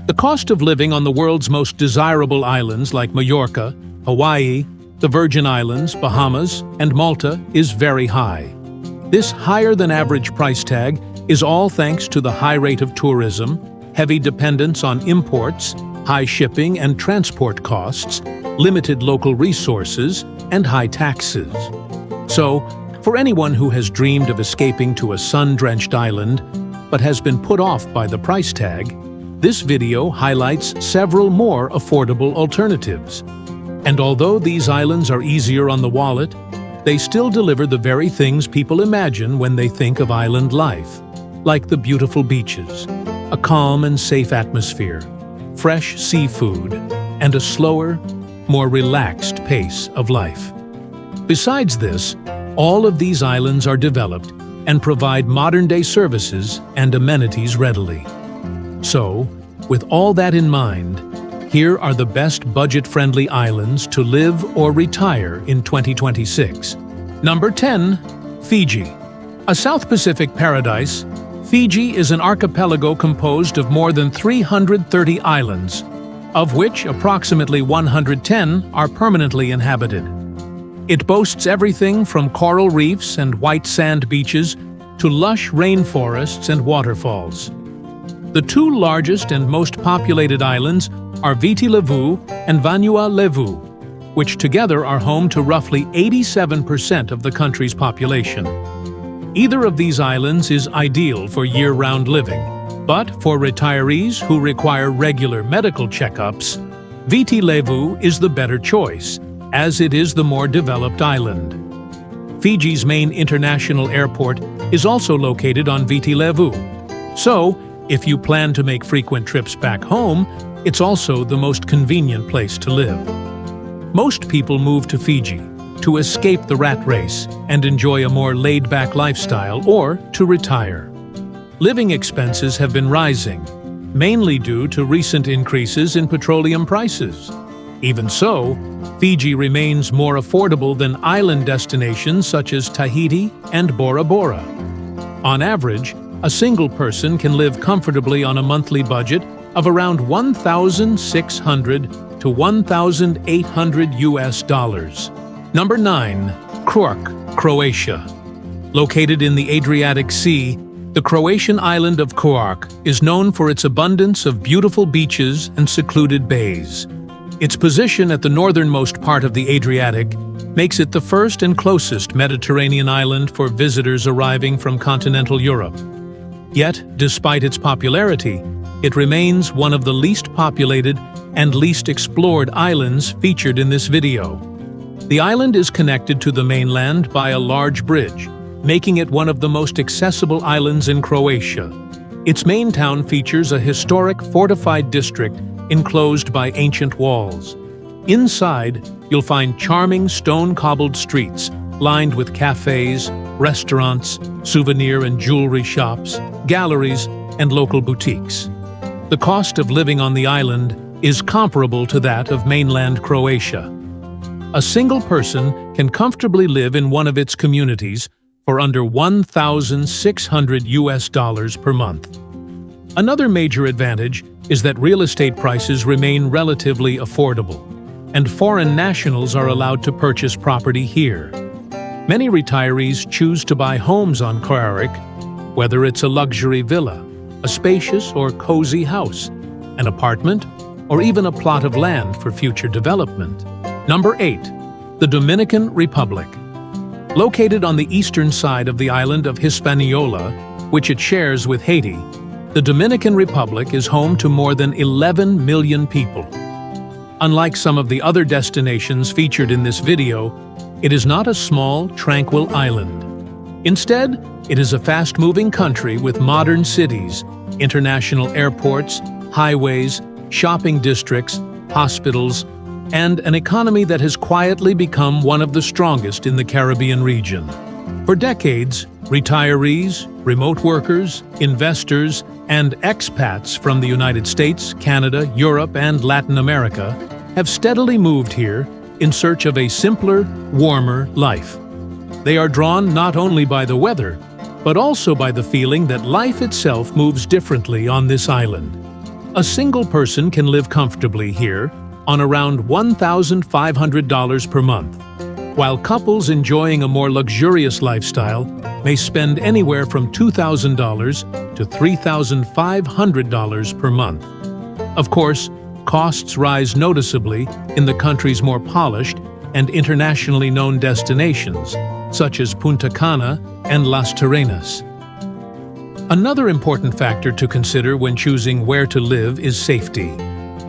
The cost of living on the world's most desirable islands like Mallorca, Hawaii, the Virgin Islands, Bahamas, and Malta is very high. This higher-than-average price tag is all thanks to the high rate of tourism, heavy dependence on imports, high shipping and transport costs, limited local resources, and high taxes. So, for anyone who has dreamed of escaping to a sun-drenched island but has been put off by the price tag, this video highlights several more affordable alternatives. And although these islands are easier on the wallet, they still deliver the very things people imagine when they think of island life, like the beautiful beaches, a calm and safe atmosphere, fresh seafood, and a slower, more relaxed pace of life. Besides this, all of these islands are developed and provide modern-day services and amenities readily. So, with all that in mind, here are the best budget-friendly islands to live or retire in 2026. Number 10. Fiji. A South Pacific paradise, Fiji is an archipelago composed of more than 330 islands, of which approximately 110 are permanently inhabited. It boasts everything from coral reefs and white sand beaches to lush rainforests and waterfalls. The two largest and most populated islands are Viti Levu and Vanua Levu, which together are home to roughly 87% of the country's population. Either of these islands is ideal for year-round living, but for retirees who require regular medical checkups, Viti Levu is the better choice, as it is the more developed island. Fiji's main international airport is also located on Viti Levu, so if you plan to make frequent trips back home, it's also the most convenient place to live. Most people move to Fiji to escape the rat race and enjoy a more laid-back lifestyle or to retire. Living expenses have been rising, mainly due to recent increases in petroleum prices. Even so, Fiji remains more affordable than island destinations such as Tahiti and Bora Bora. On average, a single person can live comfortably on a monthly budget of around $1,600 to $1,800. Number 9. Crete, Croatia. Located in the Adriatic Sea, the Croatian island of Crete is known for its abundance of beautiful beaches and secluded bays. Its position at the northernmost part of the Adriatic makes it the first and closest Mediterranean island for visitors arriving from continental Europe. Yet, despite its popularity, it remains one of the least populated and least explored islands featured in this video. The island is connected to the mainland by a large bridge, making it one of the most accessible islands in Croatia. Its main town features a historic fortified district enclosed by ancient walls. Inside, you'll find charming stone-cobbled streets lined with cafes, restaurants, souvenir and jewelry shops, galleries, and local boutiques. The cost of living on the island is comparable to that of mainland Croatia. A single person can comfortably live in one of its communities for under $1,600 per month. Another major advantage is that real estate prices remain relatively affordable, and foreign nationals are allowed to purchase property here. Many retirees choose to buy homes on Crete, whether it's a luxury villa, a spacious or cozy house, an apartment, or even a plot of land for future development. Number 8. The Dominican Republic. Located on the eastern side of the island of Hispaniola, which it shares with Haiti, the Dominican Republic is home to more than 11 million people. Unlike some of the other destinations featured in this video, it is not a small, tranquil island. Instead, it is a fast-moving country with modern cities, international airports, highways, shopping districts, hospitals, and an economy that has quietly become one of the strongest in the Caribbean region. For decades, retirees, remote workers, investors, and expats from the United States, Canada, Europe, and Latin America have steadily moved here in search of a simpler, warmer life. They are drawn not only by the weather, but also by the feeling that life itself moves differently on this island. A single person can live comfortably here on around $1,500 per month, while couples enjoying a more luxurious lifestyle may spend anywhere from $2,000 to $3,500 per month. Of course, costs rise noticeably in the country's more polished and internationally known destinations, such as Punta Cana and Las Terrenas. Another important factor to consider when choosing where to live is safety,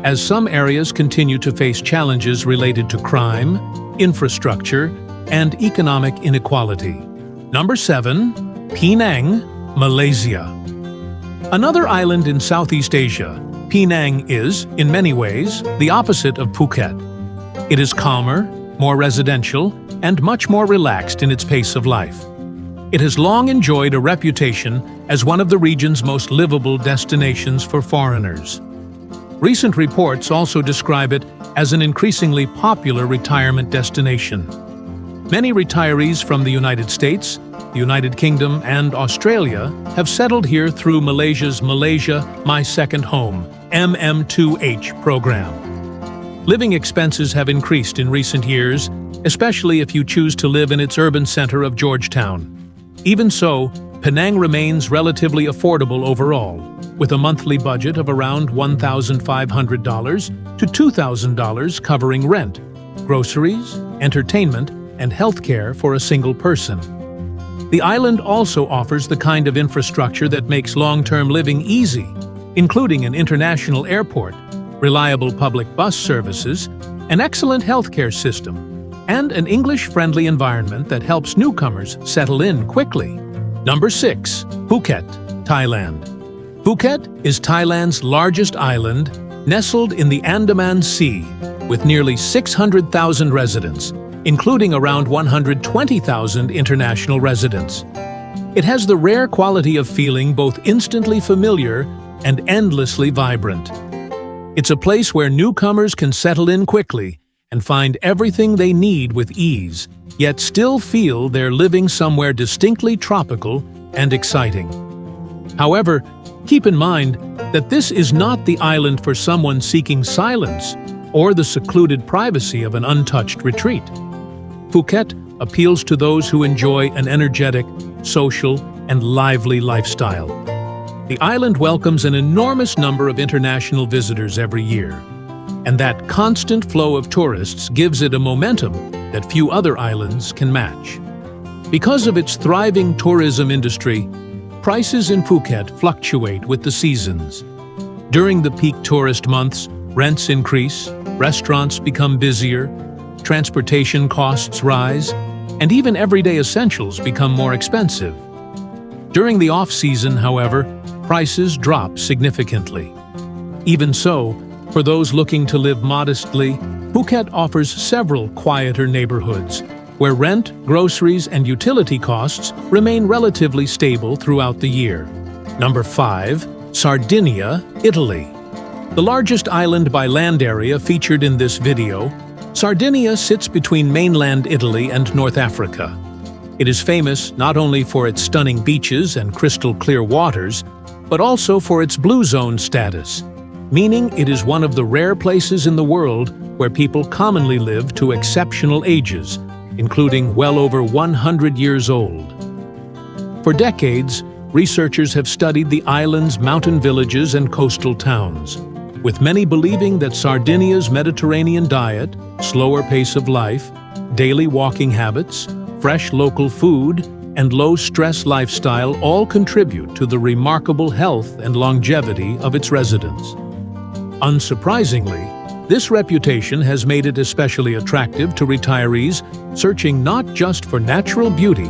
as some areas continue to face challenges related to crime, infrastructure, and economic inequality. Number 7. Penang, Malaysia. Another island in Southeast Asia, Penang is, in many ways, the opposite of Phuket. It is calmer, more residential, and much more relaxed in its pace of life. It has long enjoyed a reputation as one of the region's most livable destinations for foreigners. Recent reports also describe it as an increasingly popular retirement destination. Many retirees from the United States, the United Kingdom, and Australia have settled here through Malaysia's Malaysia My Second Home (MM2H) program. Living expenses have increased in recent years, especially if you choose to live in its urban center of Georgetown. Even so, Penang remains relatively affordable overall, with a monthly budget of around $1,500 to $2,000 covering rent, groceries, entertainment, and healthcare for a single person. The island also offers the kind of infrastructure that makes long-term living easy, including an international airport, reliable public bus services, an excellent healthcare system, and an English-friendly environment that helps newcomers settle in quickly. Number 6. Phuket, Thailand. Phuket is Thailand's largest island, nestled in the Andaman Sea, with nearly 600,000 residents, including around 120,000 international residents. It has the rare quality of feeling both instantly familiar and endlessly vibrant. It's a place where newcomers can settle in quickly and find everything they need with ease, yet still feel they're living somewhere distinctly tropical and exciting. However, keep in mind that this is not the island for someone seeking silence or the secluded privacy of an untouched retreat. Phuket appeals to those who enjoy an energetic, social, and lively lifestyle. The island welcomes an enormous number of international visitors every year, and that constant flow of tourists gives it a momentum that few other islands can match. Because of its thriving tourism industry, prices in Phuket fluctuate with the seasons. During the peak tourist months, rents increase, restaurants become busier, transportation costs rise, and even everyday essentials become more expensive. During the off-season, however, prices drop significantly. Even so, for those looking to live modestly, Phuket offers several quieter neighborhoods, where rent, groceries, and utility costs remain relatively stable throughout the year. Number 5. Sardinia, Italy. The largest island by land area featured in this video, Sardinia sits between mainland Italy and North Africa. It is famous not only for its stunning beaches and crystal-clear waters, but also for its blue zone status, meaning it is one of the rare places in the world where people commonly live to exceptional ages, including well over 100 years old. For decades, researchers have studied the island's mountain villages and coastal towns, with many believing that Sardinia's Mediterranean diet, slower pace of life, daily walking habits, fresh local food, and low-stress lifestyle all contribute to the remarkable health and longevity of its residents. Unsurprisingly, this reputation has made it especially attractive to retirees searching not just for natural beauty,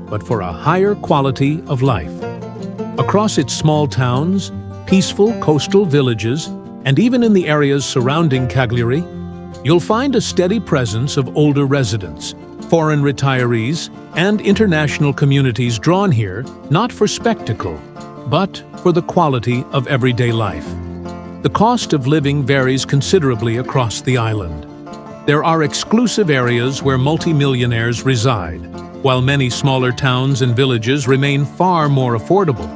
but for a higher quality of life. Across its small towns, peaceful coastal villages, and even in the areas surrounding Cagliari, you'll find a steady presence of older residents, foreign retirees, and international communities drawn here not for spectacle, but for the quality of everyday life. The cost of living varies considerably across the island. There are exclusive areas where multimillionaires reside, while many smaller towns and villages remain far more affordable.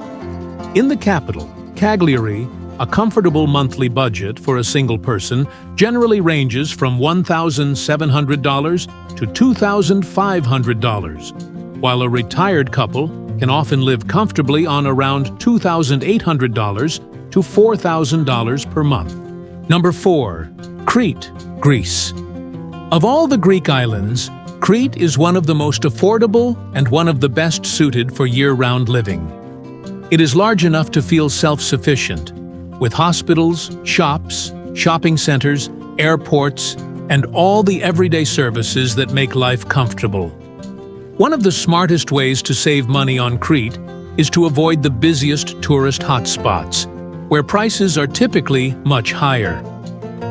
In the capital, Cagliari, A comfortable monthly budget for a single person generally ranges from $1,700 to $2,500, while a retired couple can often live comfortably on around $2,800 to $4,000 per month. Number 4. Crete, Greece. Of all the Greek islands, Crete is one of the most affordable and one of the best suited for year-round living. It is large enough to feel self-sufficient, with hospitals, shops, shopping centers, airports, and all the everyday services that make life comfortable. One of the smartest ways to save money on Crete is to avoid the busiest tourist hotspots, where prices are typically much higher.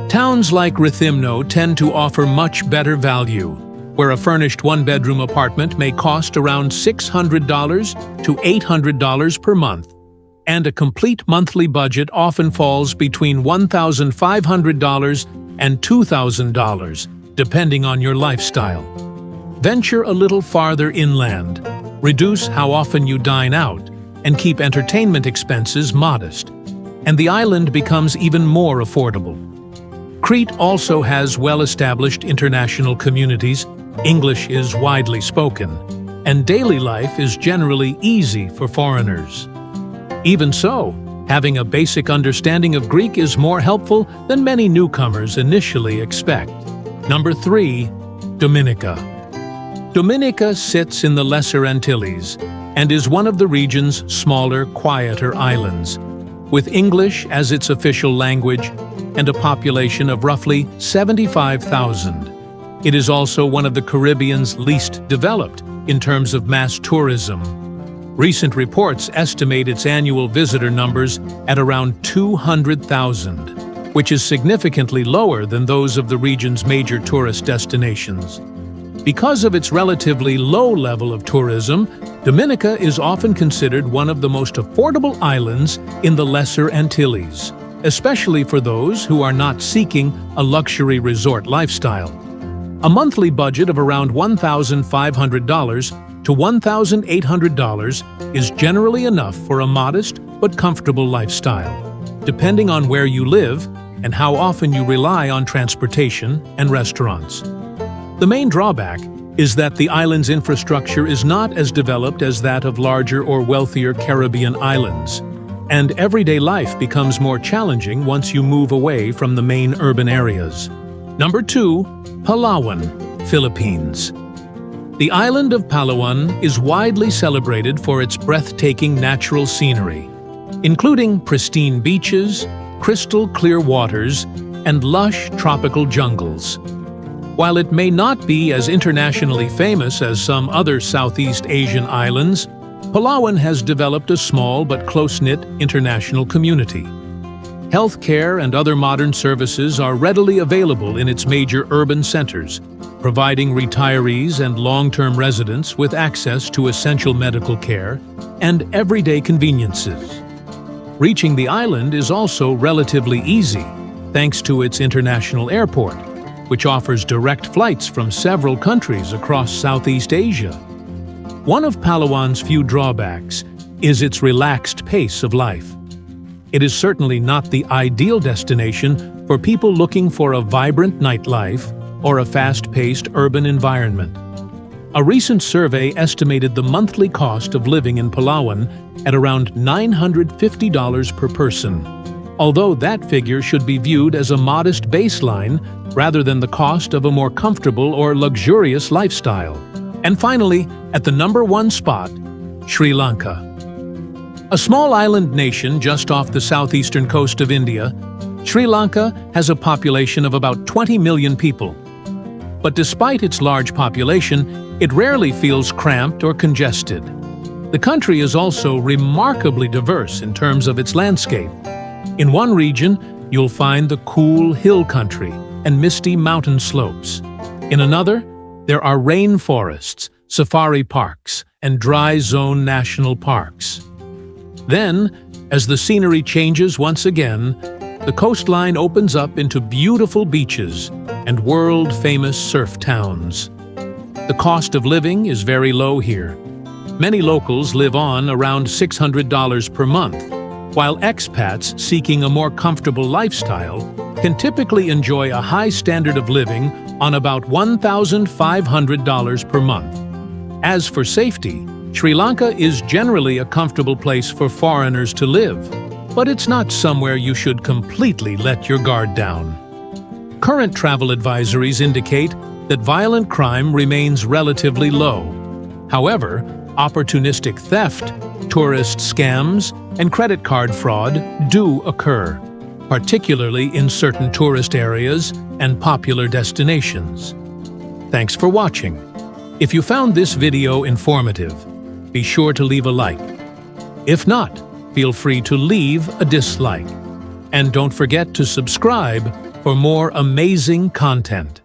Towns like Rethymno tend to offer much better value, where a furnished one-bedroom apartment may cost around $600 to $800 per month, and a complete monthly budget often falls between $1,500 and $2,000, depending on your lifestyle. Venture a little farther inland, reduce how often you dine out, and keep entertainment expenses modest, and the island becomes even more affordable. Crete also has well-established international communities, English is widely spoken, and daily life is generally easy for foreigners. Even so, having a basic understanding of Greek is more helpful than many newcomers initially expect. Number 3. Dominica. Dominica sits in the Lesser Antilles and is one of the region's smaller, quieter islands, with English as its official language and a population of roughly 75,000. It is also one of the Caribbean's least developed in terms of mass tourism. Recent reports estimate its annual visitor numbers at around 200,000, which is significantly lower than those of the region's major tourist destinations. Because of its relatively low level of tourism, Dominica is often considered one of the most affordable islands in the Lesser Antilles, especially for those who are not seeking a luxury resort lifestyle. A monthly budget of around $1,500 to $1,800 is generally enough for a modest but comfortable lifestyle, depending on where you live and how often you rely on transportation and restaurants. The main drawback is that the island's infrastructure is not as developed as that of larger or wealthier Caribbean islands, and everyday life becomes more challenging once you move away from the main urban areas. Number 2. Palawan, Philippines. The island of Palawan is widely celebrated for its breathtaking natural scenery, including pristine beaches, crystal clear waters, and lush tropical jungles. While it may not be as internationally famous as some other Southeast Asian islands, Palawan has developed a small but close-knit international community. Healthcare and other modern services are readily available in its major urban centers, providing retirees and long-term residents with access to essential medical care and everyday conveniences. Reaching the island is also relatively easy, thanks to its international airport, which offers direct flights from several countries across Southeast Asia. One of Palawan's few drawbacks is its relaxed pace of life. It is certainly not the ideal destination for people looking for a vibrant nightlife or a fast-paced urban environment. A recent survey estimated the monthly cost of living in Palawan at around $950 per person, although that figure should be viewed as a modest baseline rather than the cost of a more comfortable or luxurious lifestyle. And finally, at the number 1 spot, Sri Lanka. A small island nation just off the southeastern coast of India, Sri Lanka has a population of about 20 million people. But despite its large population, it rarely feels cramped or congested. The country is also remarkably diverse in terms of its landscape. In one region, you'll find the cool hill country and misty mountain slopes. In another, there are rainforests, safari parks, and dry zone national parks. Then, as the scenery changes once again, the coastline opens up into beautiful beaches and world-famous surf towns. The cost of living is very low here. Many locals live on around $600 per month, while expats seeking a more comfortable lifestyle can typically enjoy a high standard of living on about $1,500 per month. As for safety, Sri Lanka is generally a comfortable place for foreigners to live, but it's not somewhere you should completely let your guard down. Current travel advisories indicate that violent crime remains relatively low. However, opportunistic theft, tourist scams, and credit card fraud do occur, particularly in certain tourist areas and popular destinations. Thanks for watching. If you found this video informative, be sure to leave a like. If not, feel free to leave a dislike. And don't forget to subscribe for more amazing content.